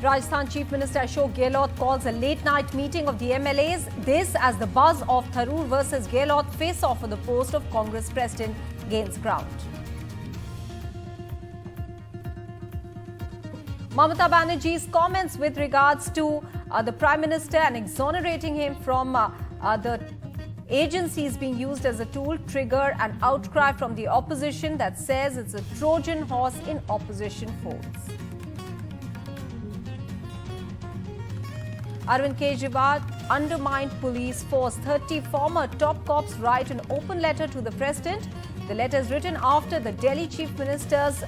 Rajasthan Chief Minister Ashok Gehlot calls a late-night meeting of the MLAs. This as the buzz of Tharoor versus Gehlot face-off for the post of Congress President gains ground. Mamata Banerjee's comments with regards to the Prime Minister and exonerating him from the agencies being used as a tool trigger an outcry from the opposition that says it's a Trojan horse in opposition folds. Arvind Kejriwal undermined police force. 30 former top cops write an open letter to the president. The letter is written after the Delhi Chief Minister's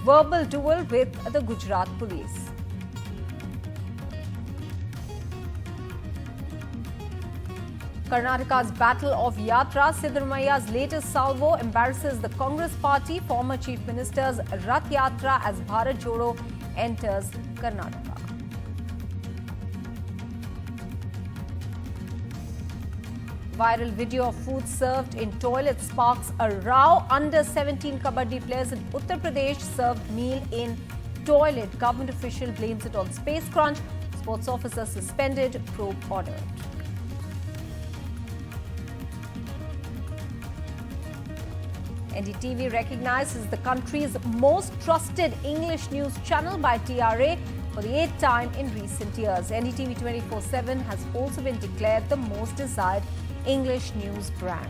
verbal duel with the Gujarat police. Karnataka's Battle of Yatra. Siddaramaia's latest salvo embarrasses the Congress party. Former Chief Minister's Rath Yatra as Bharat Jodo enters Karnataka. Viral video of food served in toilet sparks a row. Under 17 kabaddi players in Uttar Pradesh served meal in toilet. Government official blames it on space crunch. Sports officer suspended, probe ordered. NDTV recognizes the country's most trusted English news channel by TRA for the 8th time in recent years. NDTV 24/7 has also been declared the most desired English news brand.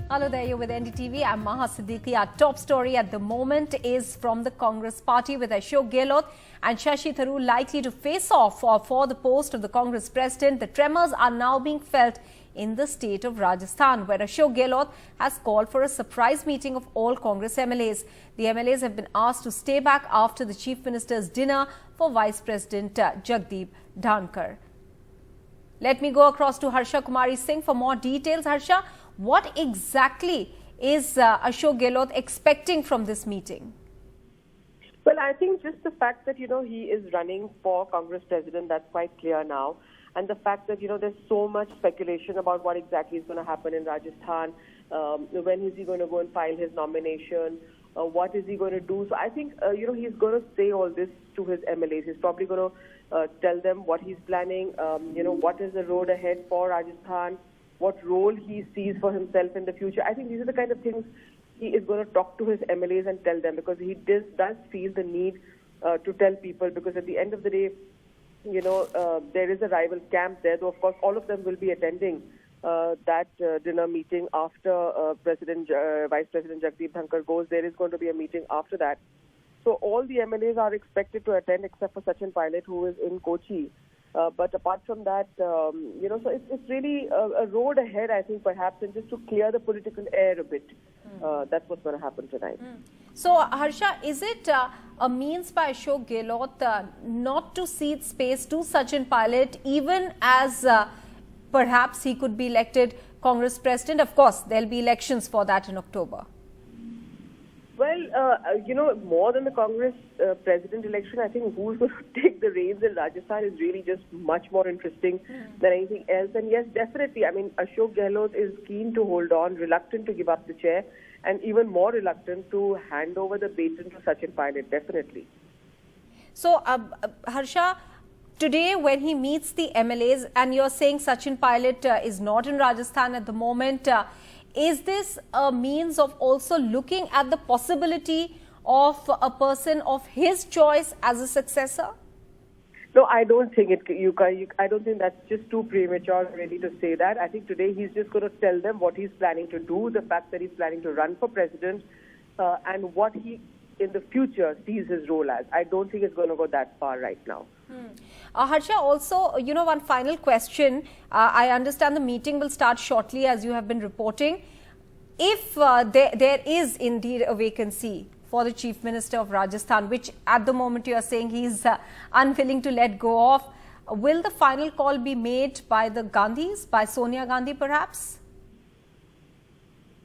Hello there, you're with NDTV. I'm Maha Siddiqui. Our top story at the moment is from the Congress party with Ashok Gehlot and Shashi Tharoor likely to face off for the post of the Congress president. The tremors are now being felt in the state of Rajasthan, where Ashok Gehlot has called for a surprise meeting of all Congress MLAs. The MLAs have been asked to stay back after the Chief Minister's dinner for Vice President Jagdeep Dhankar. Let me go across to Harsha Kumari Singh for more details. Harsha, what exactly is Ashok Gehlot expecting from this meeting? Well, I think just the fact that, he is running for Congress president, that's quite clear now. And the fact that, there's so much speculation about what exactly is going to happen in Rajasthan. When is he going to go and file his nomination? What is he going to do? So I think, he's going to say all this to his MLAs. He's probably going to tell them what he's planning, what is the road ahead for Rajasthan, what role he sees for himself in the future. I think these are the kind of things he is going to talk to his MLAs and tell them, because he does feel the need to tell people, because at the end of the day, there is a rival camp there, though of course all of them will be attending that dinner meeting after Vice President Jagdeep Dhankar goes. There is going to be a meeting after that. So all the MLAs are expected to attend except for Sachin Pilot, who is in Kochi. But apart from that, so it's really a road ahead, I think, perhaps, and just to clear the political air a bit. That's what's going to happen tonight. So, Harsha, is it a means by Ashok Gehlot not to cede space to Sachin Pilot, even as perhaps he could be elected Congress president? Of course, there'll be elections for that in October. Well, more than the Congress president election, I think who's going to take the reins in Rajasthan is really just much more interesting than anything else. And yes, definitely, I mean, Ashok Gehlot is keen to hold on, reluctant to give up the chair, and even more reluctant to hand over the baton to Sachin Pilot, definitely. So, Harsha, today when he meets the MLAs, and you're saying Sachin Pilot is not in Rajasthan at the moment, is this a means of also looking at the possibility of a person of his choice as a successor? No, I don't think I don't think that's just too premature really to say that. I think today he's just going to tell them what he's planning to do, the fact that he's planning to run for president, and what he in the future sees his role as. I don't think it's going to go that far right now. Harsha, also, one final question. I understand the meeting will start shortly, as you have been reporting. If there is indeed a vacancy for the Chief Minister of Rajasthan, which at the moment you are saying he's unwilling to let go of, will the final call be made by the Gandhis, by Sonia Gandhi perhaps?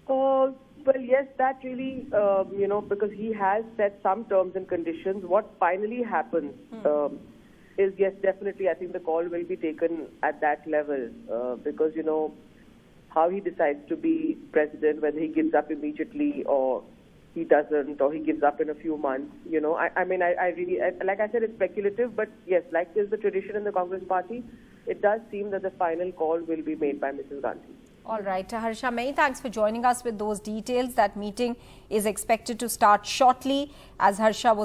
Well, yes, that really, because he has set some terms and conditions. What finally happens is yes, definitely. I think the call will be taken at that level because, how he decides to be president, whether he gives up immediately or he doesn't, or he gives up in a few months. I really, like I said, it's speculative, but yes, like is the tradition in the Congress party, it does seem that the final call will be made by Mrs. Gandhi. All right, Harsha, many thanks for joining us with those details. That meeting is expected to start shortly, as Harsha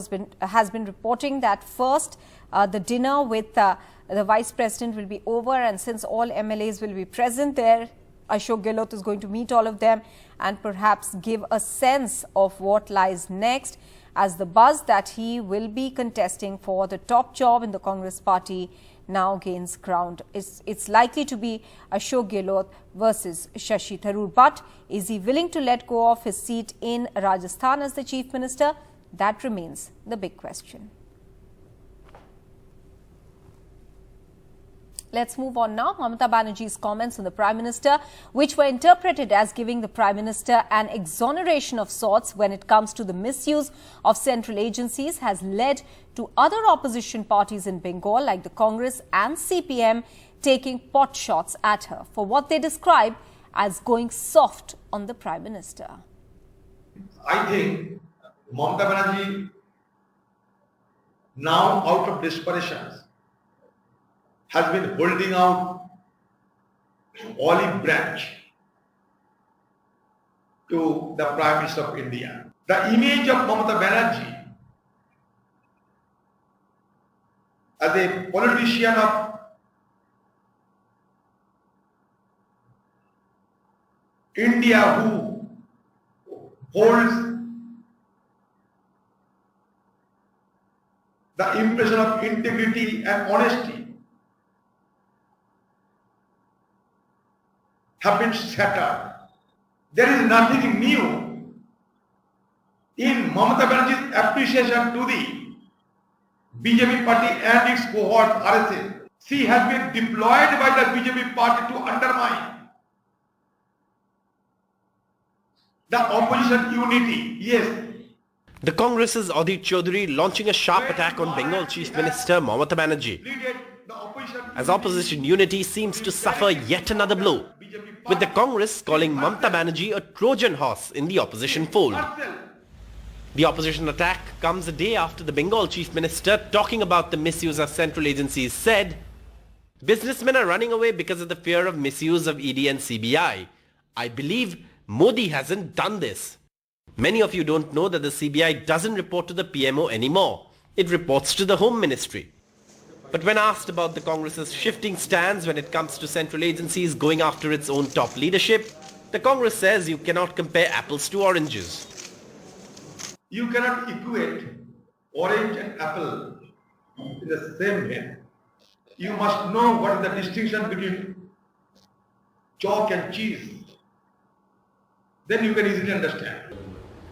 has been reporting that first the dinner with the Vice President will be over, and since all MLAs will be present there, Ashok Gehlot is going to meet all of them and perhaps give a sense of what lies next, as the buzz that he will be contesting for the top job in the Congress party now gains ground. It's likely to be Ashok Gehlot versus Shashi Tharoor. But is he willing to let go of his seat in Rajasthan as the Chief Minister? That remains the big question. Let's move on now. Mamata Banerjee's comments on the Prime Minister, which were interpreted as giving the Prime Minister an exoneration of sorts when it comes to the misuse of central agencies, has led to other opposition parties in Bengal like the Congress and CPM taking pot shots at her for what they describe as going soft on the Prime Minister. I think Mamata Banerjee, now out of desperation, has been holding out olive branch to the Prime Minister of India. The image of Mamata Banerjee as a politician of India who holds the impression of integrity and honesty have been shattered. There is nothing new in Mamata Banerjee's appreciation to the BJP party and its cohort RSS. She has been deployed by the BJP party to undermine the opposition unity. Yes. The Congress's Adit Chaudhary launching a sharp attack on Bengal Chief Minister Mamata Banerjee, as opposition unity seems to suffer yet another blow, with the Congress calling Mamata Banerjee a Trojan horse in the opposition fold. The opposition attack comes a day after the Bengal Chief Minister, talking about the misuse of central agencies, said, "Businessmen are running away because of the fear of misuse of ED and CBI. I believe Modi hasn't done this. Many of you don't know that the CBI doesn't report to the PMO anymore. It reports to the Home Ministry." But when asked about the Congress's shifting stance when it comes to central agencies going after its own top leadership, the Congress says you cannot compare apples to oranges. You cannot equate orange and apple in the same way. You must know what is the distinction between chalk and cheese. Then you can easily understand.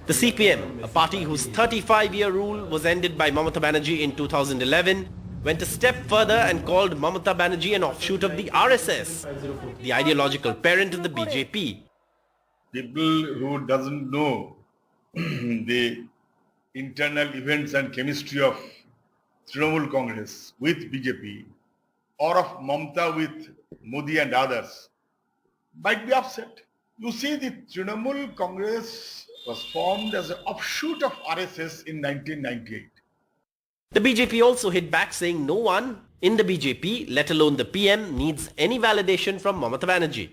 The CPM, a party whose 35-year rule was ended by Mamata Banerjee in 2011, went a step further and called Mamata Banerjee an offshoot of the RSS, the ideological parent of the BJP. People who doesn't know the internal events and chemistry of Trinamool Congress with BJP or of Mamata with Modi and others might be upset. You see, the Trinamool Congress was formed as an offshoot of RSS in 1998. The BJP also hit back, saying no one in the BJP, let alone the PM, needs any validation from Mamata Banerjee.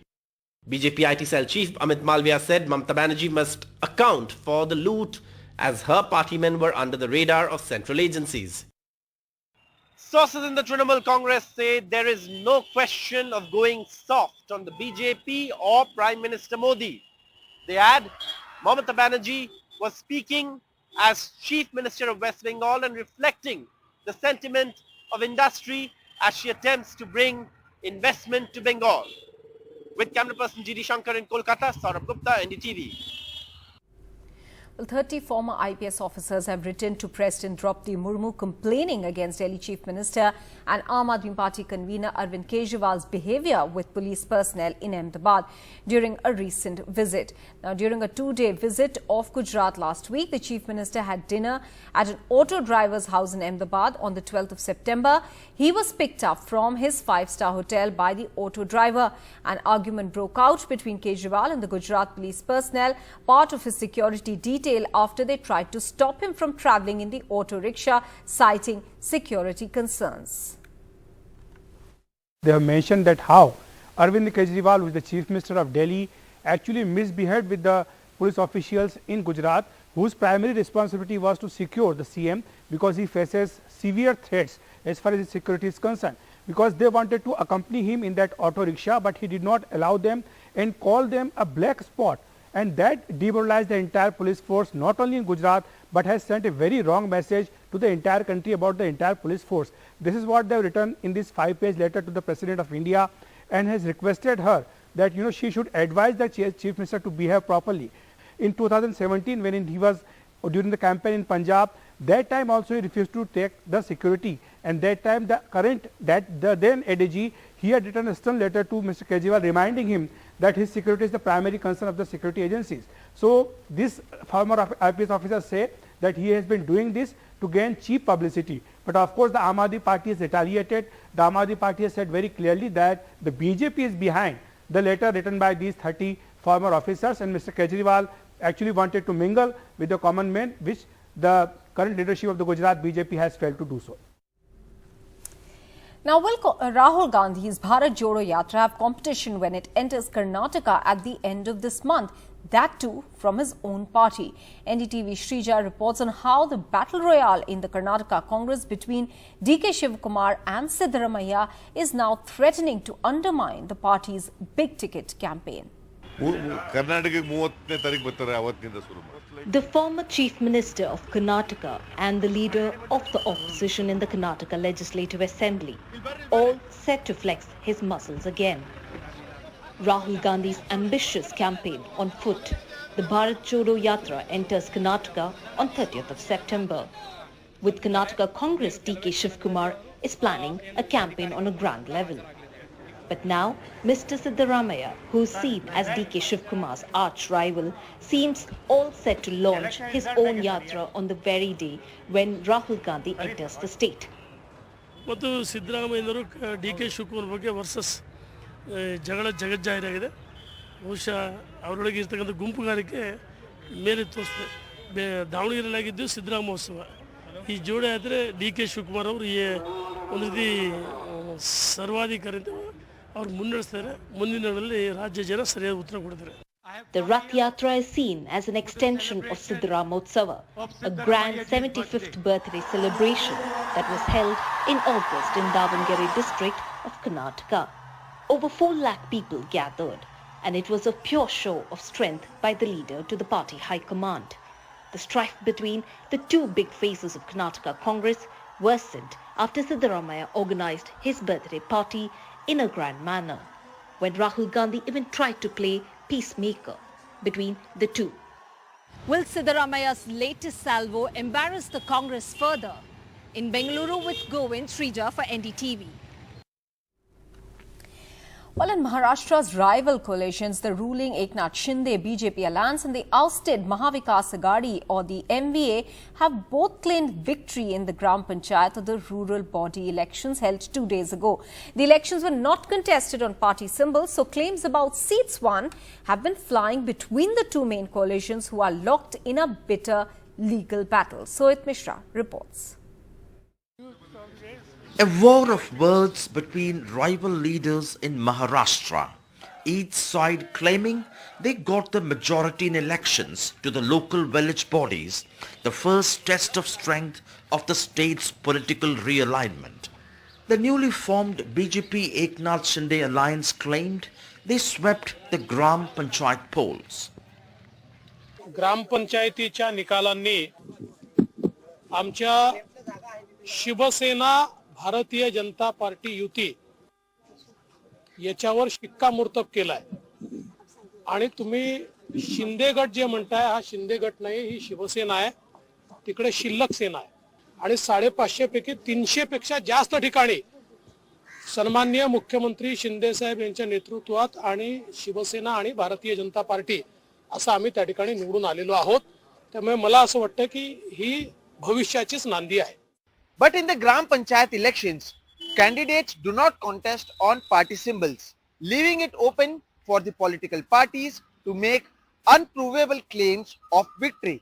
BJP IT cell chief Amit Malviya said Mamata Banerjee must account for the loot as her party men were under the radar of central agencies. Sources in the Trinamool Congress say there is no question of going soft on the BJP or Prime Minister Modi. They add, Mamata Banerjee was speaking as Chief Minister of West Bengal and reflecting the sentiment of industry as she attempts to bring investment to Bengal. With camera person G.D. Shankar in Kolkata, Saurabh Gupta, NDTV. Well, 30 former IPS officers have written to President Draupadi Murmu complaining against Delhi Chief Minister and Aam Aadmi Party convener Arvind Kejriwal's behaviour with police personnel in Ahmedabad during a recent visit. Now, during a two-day visit of Gujarat last week, the Chief Minister had dinner at an auto driver's house in Ahmedabad on the 12th of September. He was picked up from his five-star hotel by the auto driver. An argument broke out between Kejriwal and the Gujarat police personnel, part of his security detail, after they tried to stop him from travelling in the auto rickshaw, citing security concerns. They have mentioned that how Arvind Kejriwal, who is the Chief Minister of Delhi, actually misbehaved with the police officials in Gujarat, whose primary responsibility was to secure the CM, because he faces severe threats as far as his security is concerned. Because they wanted to accompany him in that auto rickshaw, but he did not allow them and called them a black spot. And that demoralized the entire police force, not only in Gujarat, but has sent a very wrong message to the entire country about the entire police force. This is what they have written in this 5-page letter to the President of India, and has requested her that she should advise the Chief Minister to behave properly. In 2017, when he was during the campaign in Punjab, that time also he refused to take the security, and that time the then ADG, he had written a stern letter to Mr. Kejriwal reminding him that his security is the primary concern of the security agencies. So this former IPS officers say that he has been doing this to gain cheap publicity. But of course the Aam Aadmi Party has retaliated. The Aam Aadmi Party has said very clearly that the BJP is behind the letter written by these 30 former officers, and Mr. Kejriwal actually wanted to mingle with the common man, which the current leadership of the Gujarat BJP has failed to do so. Now, will Rahul Gandhi's Bharat Jodo Yatra have competition when it enters Karnataka at the end of this month? That too from his own party. NDTV Shrija reports on how the battle royale in the Karnataka Congress between DK Shivakumar and Siddaramaiah is now threatening to undermine the party's big ticket campaign. The former Chief Minister of Karnataka and the leader of the opposition in the Karnataka Legislative Assembly, all set to flex his muscles again. Rahul Gandhi's ambitious campaign on foot, the Bharat Jodo Yatra enters Karnataka on 30th of September. With Karnataka Congress, DK Shivakumar is planning a campaign on a grand level. But now, Mr. Siddaramaiah, who's seen as DK Shivakumar's arch rival, seems all set to launch his own yatra on the very day when Rahul Gandhi enters the state. ಮತ್ತು ಸಿದ್ದರಾಮಯ್ಯನವರು DK Shivakumar ಬಗ್ಗೆ versus ಜಗಳ ಜಗಜ್ಜಾಹಿರಾಗಿದೆ. ಬಹುಶಃ ಅವರೊಳಗೆ ಇರ್ತಕ್ಕಂಥ ಗುಂಪುಗಾರಿಕೆ ಮೇಲೆ ತೋರಿಸ್ತದೆ. ದಾವಣಗೆರೆಯಲ್ಲಾಗಿದ್ದು ಸಿದ್ದರಾಮ ಮಹೋತ್ಸವ. ಈ ಜೋಡಿ ಆದರೆ DK ಶಿವಕುಮಾರ್ ಅವರು ಈ ಒಂದು ರೀತಿ ಸರ್ವಾಧಿಕಾರಿ ಅವರು ಮುನ್ನಡೆಸ್ತಾರೆ. ಮುಂದಿನ ದಿನಗಳಲ್ಲಿ ರಾಜ್ಯ ಜನ ಸರಿಯಾದ ಉತ್ತರ ಕೊಡ್ತಾರೆ. The Rath Yatra is seen as an extension of Siddharamotsava, a grand 75th birthday celebration that was held in August in Davangere district of Karnataka. Over 4 lakh people gathered, and it was a pure show of strength by the leader to the party high command. The strife between the two big faces of Karnataka Congress worsened after Siddaramaiah organized his birthday party in a grand manner, when Rahul Gandhi even tried to play peacemaker between the two. Will Siddaramaiah's latest salvo embarrass the Congress further? In Bengaluru with Govind, Shrija for NDTV. Well, in Maharashtra's rival coalitions, the ruling Eknath Shinde BJP alliance and the ousted Mahavikas Aghadi or the MVA have both claimed victory in the Gram Panchayat or the rural body elections held 2 days ago. The elections were not contested on party symbols, so claims about seats won have been flying between the two main coalitions who are locked in a bitter legal battle. Soit Mishra reports. A war of words between rival leaders in Maharashtra, each side claiming they got the majority in elections to the local village bodies, the first test of strength of the state's political realignment. The newly formed BJP Eknath Shinde alliance claimed they swept the Gram Panchayat polls. ग्राम पंचायतीच्या निकालांनी आमच्या Shiv Sena Bharatiya Janata party युती याच्यावर शिक्कामोर्तब केलाय आणि तुम्ही शिंदे गट जे म्हणताय हा शिंदे गट नाही, ही शिवसेना आहे, तिकडे शिल्लक सेना आहे आणि 550 पैकी 300 पेक्षा जास्त ठिकाणी सन्माननीय मुख्यमंत्री शिंदे साहेब यांच्या नेतृत्वात आणि शिवसेना आणि भारतीय जनता पार्टी असं आम्ही त्या ठिकाणी निवडून आलेलो आहोत. त्यामुळे मला असं वाटतं की ही भविष्याचीच नांदी आहे. But in the Gram Panchayat elections, candidates do not contest on party symbols, leaving it open for the political parties to make unprovable claims of victory.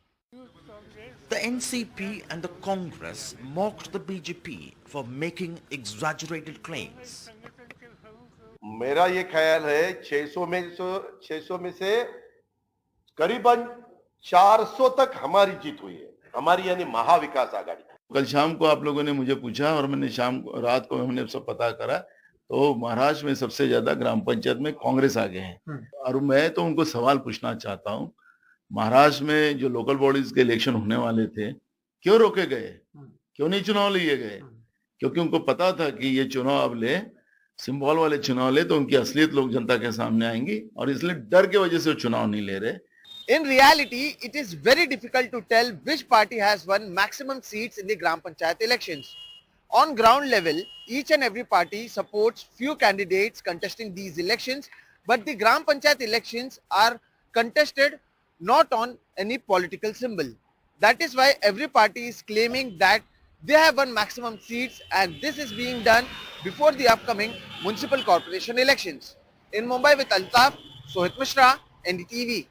The NCP and the Congress mocked the BJP for making exaggerated claims. मेरा ये ख्याल है 600 में से करीबन 400 तक हमारी जीत हुई है, हमारी यानी महाविकास आघाड़ी. कल शाम को आप लोगों ने मुझे पूछा और मैंने रात को हमने सब पता करा, तो महाराष्ट्र में सबसे ज्यादा ग्राम पंचायत में कांग्रेस आगे हैं. और मैं तो उनको सवाल पूछना चाहता हूं, महाराष्ट्र में जो लोकल बॉडीज के इलेक्शन होने वाले थे, क्यों रोके गए, क्यों नहीं चुनाव लिए गए? क्योंकि उनको पता था कि ये चुनाव अब ले, सिंबल वाले चुनाव ले तो उनकी असलियत लोग जनता के सामने आएंगी, और इसलिए डर की वजह से वो चुनाव नहीं ले रहे. In reality, it is very difficult to tell which party has won maximum seats in the Gram Panchayat elections. On ground level, each and every party supports few candidates contesting these elections, but the Gram Panchayat elections are contested not on any political symbol. That is why every party is claiming that they have won maximum seats, and this is being done before the upcoming municipal corporation elections. In Mumbai with Altaf, Sohit Mishra, NDTV.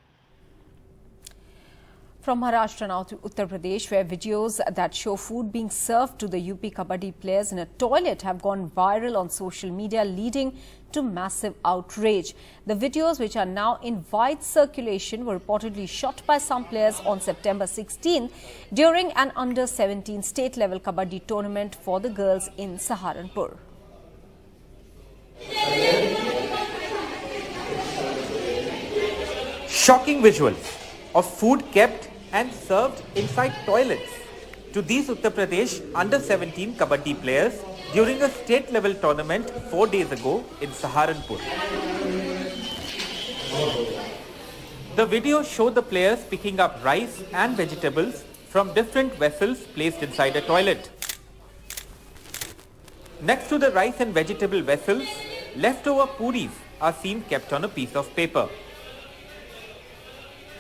From Maharashtra now to Uttar Pradesh, where videos that show food being served to the UP Kabaddi players in a toilet have gone viral on social media, leading to massive outrage. The videos, which are now in wide circulation, were reportedly shot by some players on September 16 during an under-17 state-level Kabaddi tournament for the girls in Saharanpur. Shocking visuals of food kept and served inside toilets to these Uttar Pradesh under-17 Kabaddi players during a state-level tournament 4 days ago in Saharanpur. The videos show the players picking up rice and vegetables from different vessels placed inside a toilet. Next to the rice and vegetable vessels, leftover puris are seen kept on a piece of paper.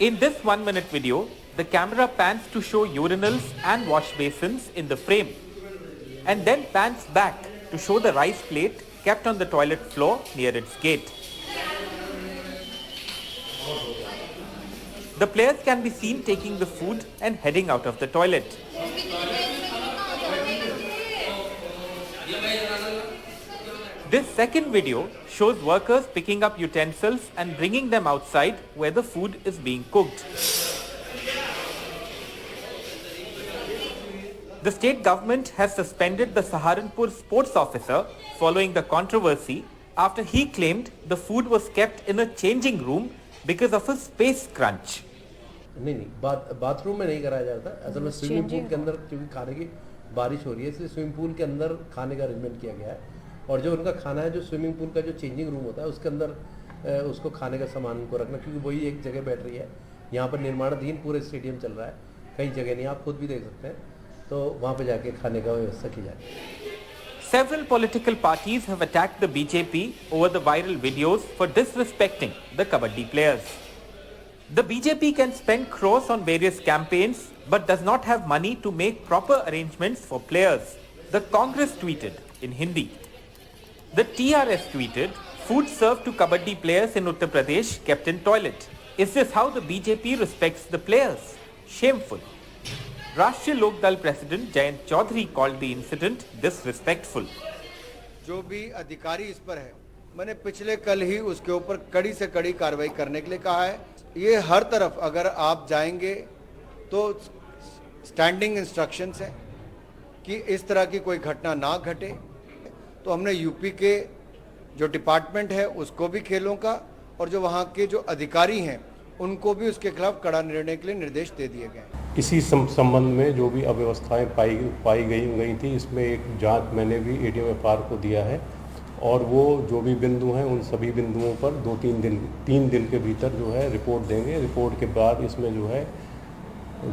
In this 1-minute video, the camera pans to show urinals and wash basins in the frame, and then pans back to show the rice plate kept on the toilet floor near its gate. The players can be seen taking the food and heading out of the toilet. This second video shows workers picking up utensils and bringing them outside where the food is being cooked. The state government has suspended the Saharanpur sports officer following the controversy after he claimed the food was kept in a changing room because of a space crunch. नहीं bathroom में नहीं कराया जाता, असल में swimming pool के अंदर, क्योंकि खाने की बारिश हो रही है इसलिए स्विमिंग पूल के अंदर खाने का अरेंजमेंट किया गया है, और जो उनका खाना है जो स्विमिंग पूल का जो चेंजिंग रूम होता है उसके अंदर उसको खाने का सामान उनको रखना, क्योंकि वही एक जगह बैठ रही है. यहाँ पर निर्माणाधीन पूरे स्टेडियम चल रहा है, कई जगह नहीं, आप खुद भी देख सकते हैं, तो वहाँ पे जाके खाने का व्यवस्था की जाए. Several political parties have attacked the BJP over the viral videos for disrespecting the Kabaddi players. The BJP can spend crores on various campaigns but does not have money to make proper arrangements for players, the Congress tweeted in Hindi. The TRS tweeted, food served to Kabaddi players in Uttar Pradesh kept in toilet. Is this how the BJP respects the players? Shameful. Rashtriya Lok Dal President Jayant Chaudhary called the incident disrespectful. जो भी अधिकारी इस पर है, मैंने पिछले कल ही उसके ऊपर कड़ी से कड़ी कार्रवाई करने के लिए कहा है. ये हर तरफ अगर आप जाएंगे तो स्टैंडिंग इंस्ट्रक्शंस है कि इस तरह की कोई घटना ना घटे. तो हमने यूपी के जो डिपार्टमेंट है उसको भी खेलों का, और जो वहाँ के जो अधिकारी हैं उनको भी उसके खिलाफ कड़ा निर्णय के लिए निर्देश दे दिए गए. इसी संबंध में जो भी अव्यवस्थाएं पाई गई थी, इसमें एक जांच मैंने भी ADM FR को दिया है, और वो जो भी बिंदु हैं उन सभी बिंदुओं पर 3 दिन के भीतर जो है रिपोर्ट देंगे। रिपोर्ट के बाद इसमें जो है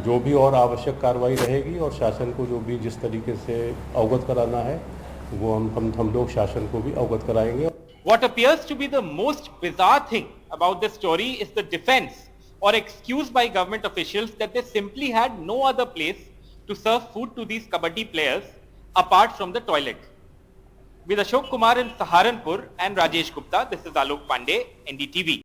जो भी और आवश्यक कार्रवाई रहेगी और शासन को जो भी जिस तरीके से अवगत कराना है वो हम लोग शासन को भी अवगत कराएंगे। What appears to be the most bizarre thing about this story is the defense or excuse by government officials that they simply had no other place to serve food to these kabaddi players apart from the toilet. With Ashok Kumar in Saharanpur and Rajesh Gupta, this is Alok Pandey, NDTV.